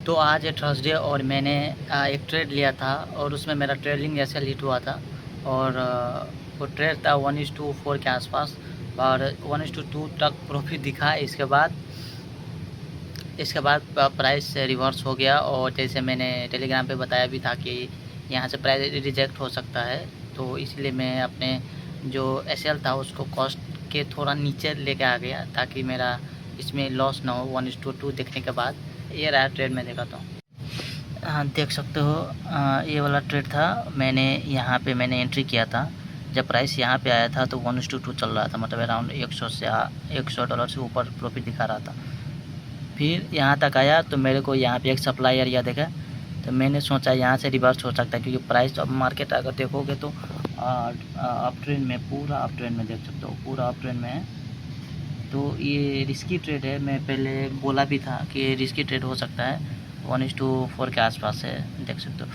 तो आज है थर्सडे और मैंने एक ट्रेड लिया था और उसमें मेरा ट्रेडिंग ऐसे हिट हुआ था और वो ट्रेड था 1:4 के आसपास और 1:2 तक प्रॉफिट दिखा। इसके बाद प्राइस रिवर्स हो गया और जैसे मैंने टेलीग्राम पे बताया भी था कि यहाँ से प्राइस रिजेक्ट हो सकता है, तो इसलिए मैं अपने जो एसएल था उसको कॉस्ट के थोड़ा नीचे लेके आ गया ताकि मेरा इसमें लॉस ना हो 1:2 देखने के बाद। ये रहा ट्रेड मैं दिखाता हूँ। हाँ, देख सकते हो ये वाला ट्रेड था। मैंने एंट्री किया था जब प्राइस यहाँ पे आया था तो 1:2 चल रहा था, मतलब अराउंड $100 से ऊपर प्रॉफिट दिखा रहा था। फिर यहाँ तक आया तो मेरे को यहाँ पे एक सप्लाई एरिया देखा, तो मैंने सोचा यहाँ से रिवर्स हो सकता है क्योंकि प्राइस अब मार्केट अगर देखोगे तो अप ट्रेंड में, पूरा अप ट्रेंड में देख सकते हो, पूरा अप ट्रेंड में है। तो ये रिस्की ट्रेड है, मैं पहले बोला भी था कि रिस्की ट्रेड हो सकता है, 1:4 के आसपास है, देख सकते हो।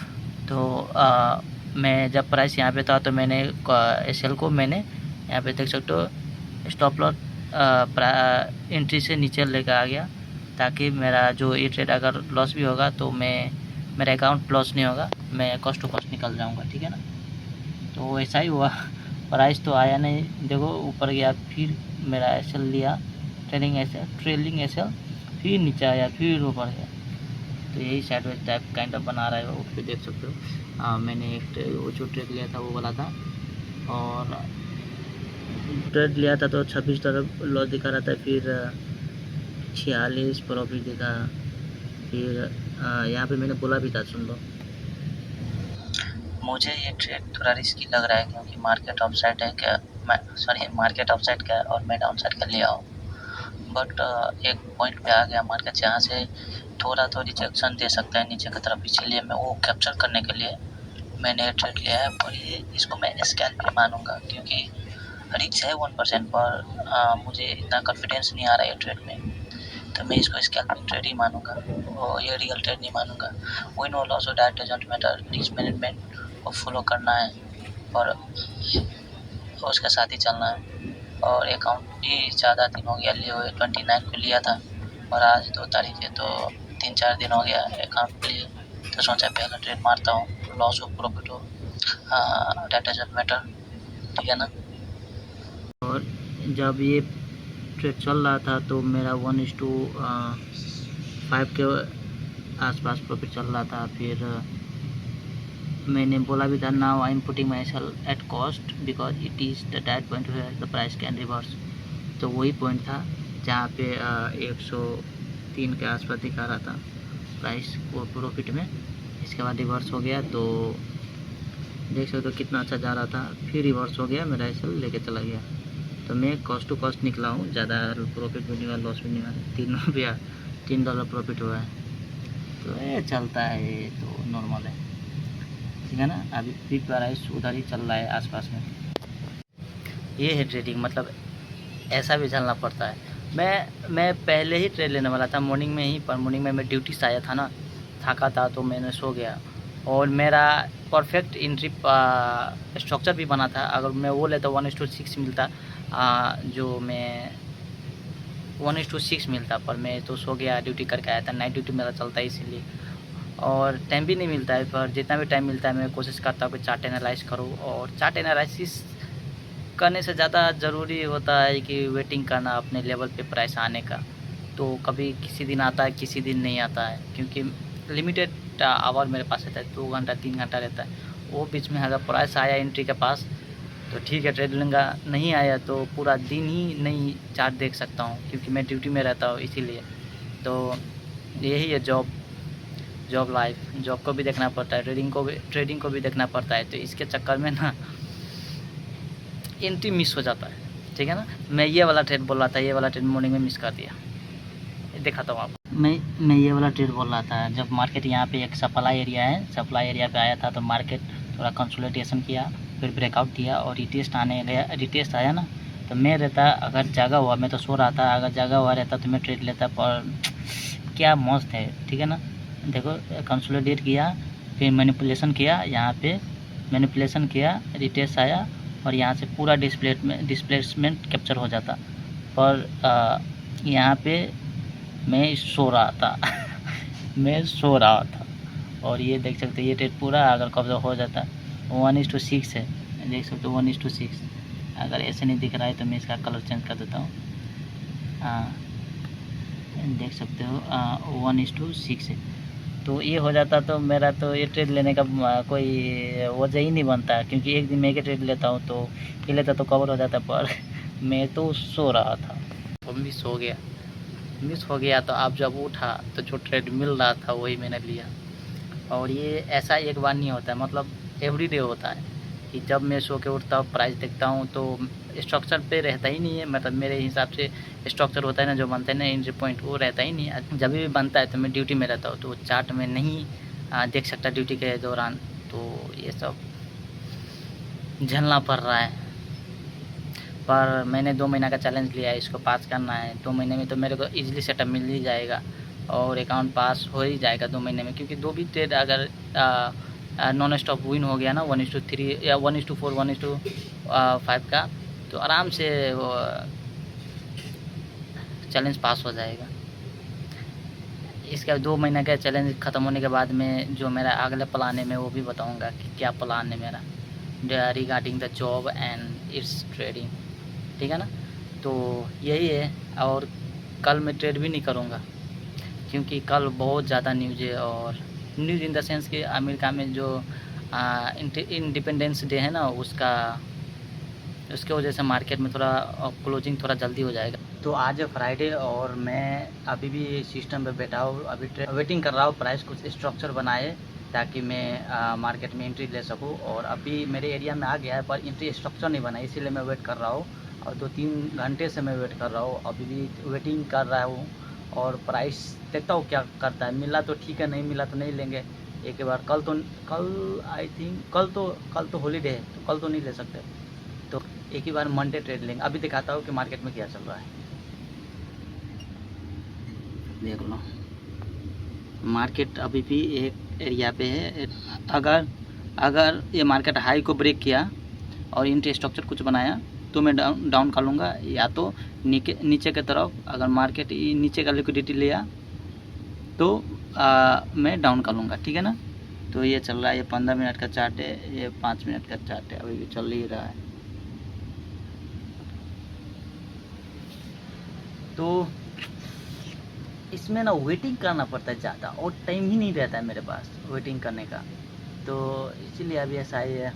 तो मैं जब प्राइस यहाँ पे था तो मैंने एसएल को मैंने यहाँ पे देख सकते हो स्टॉप लॉस एंट्री से नीचे लेकर आ गया ताकि मेरा जो ये ट्रेड अगर लॉस भी होगा तो मेरा अकाउंट लॉस नहीं होगा, मैं कॉस्ट टू कॉस्ट निकल जाऊँगा, ठीक है ना। तो ऐसा ही हुआ, प्राइस तो आया नहीं, देखो ऊपर गया, फिर मेरा एसएल लिया, ट्रेलिंग एसएल, फिर नीचे आया, फिर ऊपर गया। तो यही साइडवेज टाइप काइंड ऑफ बना रहा है वो, फिर देख सकते हो। मैंने एक वो जो ट्रेड लिया था वो वाला था और ट्रेड लिया था तो $26 लॉस दिखा रहा था, फिर 46 प्रॉफिट दिखा। फिर यहाँ पे मैंने बोला भी था, सुन लो। मुझे ये ट्रेड थोड़ा रिस्की लग रहा है क्योंकि मार्केट अपसाइड है क्या, मार्केट अपसाइड का है और मैं डाउन साइड का लिया हूँ। बट एक पॉइंट पे आ गया मार्केट जहाँ से थोड़ा तो रिजेक्शन दे सकता है नीचे की तरफ, इसीलिए मैं वो कैप्चर करने के लिए मैंने ट्रेड लिया है। और इसको मैं स्कैल्प भी मानूंगा क्योंकि रिस्क है 1%, पर मुझे इतना कॉन्फिडेंस नहीं आ रहा है ट्रेड में, तो मैं इसको स्कैल्पिंग ट्रेड ही मानूंगा और ये रियल ट्रेड नहीं मानूंगा। विन और लॉस और that doesn't matter, risk management को फॉलो करना है और उसके साथ ही चलना है। और अकाउंट भी ज़्यादा दिन हो गया लिए हुए, 29 को लिया था और आज 2 तारीख है, तो 3-4 दिन हो गया अकाउंट लिए, तो सोचा पहला ट्रेड मारता हूँ, लॉस हो प्रॉफिट हो, दैट डजंट मैटर, ठीक है ना। और जब ये ट्रेड चल रहा था तो मेरा 1:5 के आसपास प्रॉफिट चल रहा था। फिर मैंने बोला भी था, now I am putting myself at cost because it is the that point where the price can reverse. तो वही पॉइंट था जहाँ पे 103 के आसपास दिखा रहा था प्राइस वो प्रॉफिट में। इसके बाद रिवर्स हो गया, तो देख सकते हो कितना अच्छा जा रहा था, फिर रिवर्स हो गया, मेरा ऐसा लेके चला गया। तो मैं कॉस्ट टू कॉस्ट निकला हूँ, ज़्यादा प्रॉफिट भी नहीं हुआ, लॉस भी नहीं हुआ, $3 प्रॉफिट हुआ है। तो ये चलता है, ये तो नॉर्मल है, ठीक है ना। अभी फिर प्राइस उधर ही चल रहा है आसपास में। ये है ट्रेडिंग, मतलब ऐसा भी चलना पड़ता है। मैं पहले ही ट्रेड लेने वाला था मॉर्निंग में ही, पर मॉर्निंग में मैं ड्यूटी से आया था ना, थका था, तो मैंने सो गया और मेरा परफेक्ट एंट्री स्ट्रक्चर भी बना था। अगर मैं वो लेता 1:6 मिलता, जो मैं 1:6 मिलता, पर मैं तो सो गया, ड्यूटी करके आया था, नाइट ड्यूटी मेरा चलता है इसीलिए, और टाइम भी नहीं मिलता है। पर जितना भी टाइम मिलता है मैं कोशिश करता हूँ कि चार्ट एनालाइज करूँ, और चार्ट एनालिसिस करने से ज़्यादा ज़रूरी होता है कि वेटिंग करना अपने लेवल पे प्राइस आने का। तो कभी किसी दिन आता है, किसी दिन नहीं आता है, क्योंकि लिमिटेड आवर मेरे पास रहता है, 2 घंटा 3 घंटा रहता है। वो बीच में अगर प्राइस आया एंट्री के पास तो ठीक है ट्रेड लूँगा, नहीं आया तो पूरा दिन ही नहीं चार्ट देख सकता हूँ क्योंकि मैं ड्यूटी में रहता हूँ इसीलिए। तो यही है जॉब लाइफ, जॉब को भी देखना पड़ता है, ट्रेडिंग को भी देखना पड़ता है, तो इसके चक्कर में ना एंट्री मिस हो जाता है, ठीक है ना। मैं ये वाला ट्रेड बोल रहा था, ये वाला ट्रेड मॉर्निंग में मिस कर दिया, दिखाता हूँ आपको। मैं ये वाला ट्रेड बोल रहा था, जब मार्केट यहाँ पे एक सप्लाई एरिया है, सप्लाई एरिया पे आया था तो मार्केट थोड़ा कंसोलिडेशन किया, फिर ब्रेकआउट दिया और रिटेस्ट आया ना, तो मैं रहता, अगर जागा हुआ, मैं तो सो रहा था, अगर जागा हुआ रहता तो मैं ट्रेड लेता, पर क्या मस्त है, ठीक है ना। देखो कंसोलिडेट किया, फिर मैनिपुलेशन किया, यहाँ पे मैनिपुलेशन किया, रिटेस्ट आया और यहाँ से पूरा डिस्प्लेसमेंट कैप्चर हो जाता, पर यहाँ पे मैं सो रहा था मैं सो रहा था। और ये देख सकते हैं ये ट्रेड पूरा अगर कब्जा हो जाता 1:6 है, देख सकते हो 1:6। अगर ऐसे नहीं दिख रहा है तो मैं इसका कलर चेंज कर देता हूँ। हाँ, देख सकते हो 1:6 है। तो ये हो जाता तो मेरा तो ये ट्रेड लेने का कोई वजह ही नहीं बनता, क्योंकि एक दिन मैं एक ट्रेड लेता हूँ तो ये लेता तो कवर हो जाता, पर मैं तो सो रहा था तो मिस हो गया। तो अब जब उठा तो जो ट्रेड मिल रहा था वही मैंने लिया। और ये ऐसा एक बार नहीं होता है, मतलब एवरीडे होता है कि जब मैं सो के उठता हूँ प्राइस देखता हूँ तो स्ट्रक्चर पे रहता ही नहीं है। मतलब मेरे हिसाब से स्ट्रक्चर होता है ना जो बनता है ना एंट्री पॉइंट, वो रहता ही नहीं है। जब भी बनता है तो मैं ड्यूटी में रहता हूँ तो चार्ट में नहीं देख सकता ड्यूटी के दौरान। तो ये सब झेलना पड़ रहा है। पर मैंने 2 महीना का चैलेंज लिया है, इसको पास करना है। 2 महीने में तो मेरे को ईजिली सेटअप मिल ही जाएगा और अकाउंट पास हो ही जाएगा 2 महीने में, क्योंकि 2 भी ट्रेड अगर नॉन स्टॉप विन हो गया ना 1:3 या 1:4 1:5 का, तो आराम से वो चैलेंज पास हो जाएगा। इसका 2 महीने का चैलेंज ख़त्म होने के बाद में जो मेरा अगला प्लान है मैं वो भी बताऊंगा कि क्या प्लान है मेरा regarding the job and it's trading, ठीक है ना। तो यही है। और कल मैं ट्रेड भी नहीं करूँगा क्योंकि कल बहुत ज़्यादा न्यूज़ है, और न्यूज़ इन द सेंस कि अमेरिका में जो इंडिपेंडेंस डे है ना उसके वजह से मार्केट में थोड़ा क्लोजिंग थोड़ा जल्दी हो जाएगा। तो आज है फ्राइडे और मैं अभी भी सिस्टम पे बैठा हूँ, अभी वेटिंग कर रहा हूँ प्राइस कुछ स्ट्रक्चर बनाए ताकि मैं मार्केट में एंट्री ले सकूँ। और अभी मेरे एरिया में आ गया है पर एंट्री स्ट्रक्चर नहीं बना, इसीलिए मैं वेट कर रहा हूँ। और 2-3 घंटे से मैं वेट कर रहा हूँ, अभी भी वेटिंग कर रहा हूँ। और प्राइस देखता हूँ क्या करता है, मिला तो ठीक है, नहीं मिला तो नहीं लेंगे एक बार। कल आई थिंक कल तो हॉलीडे है तो कल तो नहीं ले सकते, तो एक ही बार मंडे ट्रेड लेंगे। अभी दिखाता हूँ कि मार्केट में क्या चल रहा है, देख लो। मार्केट अभी भी एक एरिया पे है। अगर ये मार्केट हाई को ब्रेक किया और इंट्री स्ट्रक्चर कुछ बनाया तो मैं डाउन कर लूँगा, या तो नीचे की तरफ अगर मार्केट नीचे का लिक्विडिटी लिया तो मैं डाउन कर लूँगा, ठीक है ना। तो ये चल रहा है, ये 15 मिनट का चार्ट है, ये 5 मिनट का चार्ट है, अभी भी चल ही रहा है। तो इसमें ना वेटिंग करना पड़ता है ज़्यादा और टाइम ही नहीं रहता है मेरे पास वेटिंग करने का, तो इसीलिए अभी ऐसा ही है,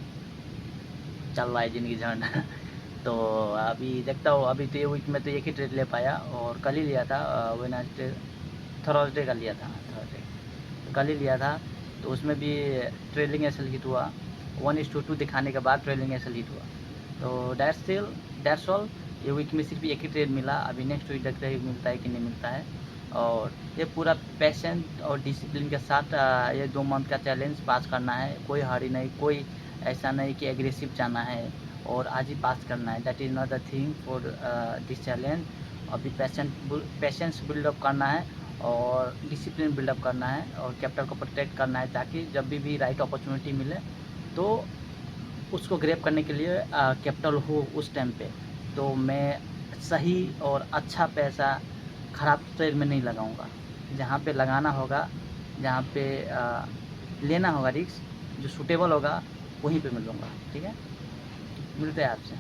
चल रहा है ज़िंदगी झंड। तो अभी देखता हूँ, अभी तो ये वीक में तो एक ही ट्रेड ले पाया और कल ही लिया था, वेडनेसडे थर्सडे का लिया था, थर्सडे कल ही लिया था। तो उसमें भी ट्रेलिंग एसल हिट हुआ, 1:2 दिखाने के बाद ट्रेलिंग एसल हिट हुआ। तो दैट्स ऑल। ये वीक में सिर्फ एक ही ट्रेड मिला, अभी नेक्स्ट वीक देखते हैं मिलता है कि नहीं मिलता है। और ये पूरा पेशेंट और डिसिप्लिन के साथ ये 2 मंथ का चैलेंज पास करना है, कोई हरी नहीं, कोई ऐसा नहीं कि एग्रेसिव जाना है और आज ही पास करना है। That is not the thing for this challenge. अभी पेशेंस बिल्डअप करना है और डिसिप्लिन बिल्डअप करना है और कैपिटल को प्रोटेक्ट करना है, ताकि जब भी राइट अपॉर्चुनिटी मिले तो उसको ग्रैब करने के लिए कैपिटल हो उस टाइम पे। तो मैं सही और अच्छा पैसा ख़राब ट्रेड में नहीं लगाऊंगा, जहाँ पे लगाना होगा, जहाँ पे लेना होगा रिस्क, जो सूटेबल होगा वहीं पे मिलूँगा, ठीक है। मिलते हैं आपसे।